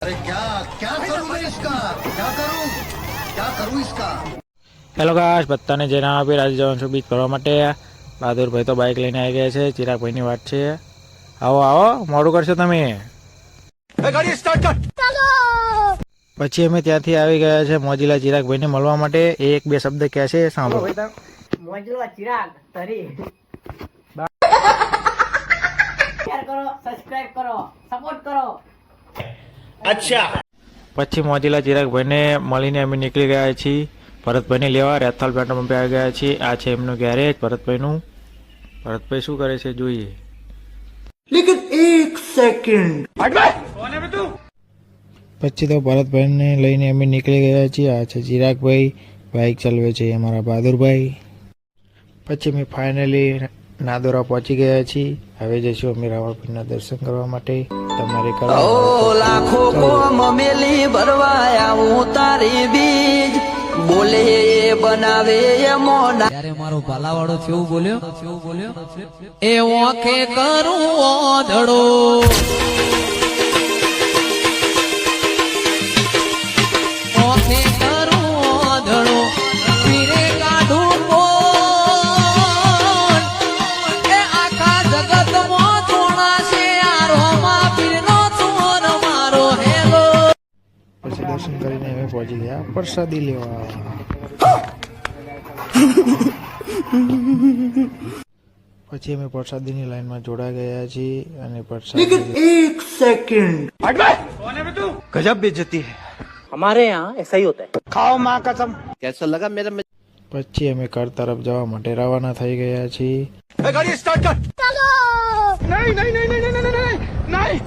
अरे क्या क्या करूं मैं इसका क्या करूं इसका। હેલો ગાઈસ, બધાને જય રામ આપી આજે જવાનું છું બીચ ફરવા માટે. બહાદુરભાઈ તો બાઇક લઈને આવી ગયા છે. ચિરાગભાઈની વાત છે. આવો આવો, મોડું કરશો તમે. પછી અમે ત્યાંથી આવી ગયા છે મોજીલા ચિરાગભાઈને મળવા માટે. એક બે શબ્દ કહે છે, સાંભળો. મોજલો ચિરાગ તરી શેર કરો, સબસ્ક્રાઇબ કરો, સપોર્ટ કરો. પછી મોજીલા ચિરાગભાઈને મળીને અમે નીકળી ગયા છીએ ભરતભાઈને લેવા. રેથલ પેટ્રોલ પંપે આવી ગયા છીએ. આ છે એમનું ગેરેજ ભરતભાઈનું. ભરતભાઈ શું કરે છે જોઈએ. लेकिन एक सेकंड પછી તો ભરતભાઈને લઈને અમે નીકળી ગયા છીએ. આ છે ચિરાગભાઈ, બાઇક ચલાવે છે અમારા બહાદુરભાઈ. પછી અમે ફાઇનલી નાદોરા પહોંચી ગયા છીએ. હવે જઈશું અમે રાવણપીરના દર્શન કરવા માટે. તમારે લાખો કોમ મેલી ભરવાયા હું તારી બીજ બોલે એ બનાવે એ મોના ત્યારે મારો પાલાવાળો કેવું બોલ્યો એ ઓખે કરું ઓધડો ઓખે કરું ઓધડો પીરે કાઢું કોણ એ આખા જગતમાં તોણા છે આરોમાં પીરનો ચોર મારો હેલો. પછી દર્શન કરીને અમે પહોંચી ગયા પ્રસાદી લેવા. પછી અમે પ્રસાદીની લાઈનમાં જોડા ગયા છીએ અને પ્રસાદ एक सेकंड गजब बेइज्जती है। हमारे यहाँ ऐसा ही होता है. खाओ माँ कसम। कैसा लगा मेरा પછી અમે ઘર તરફ જવા માટે રવાના થઈ ગયા છીએ. गाड़ी स्टार्ट कर। नहीं नहीं नहीं नहीं नहीं नहीं नहीं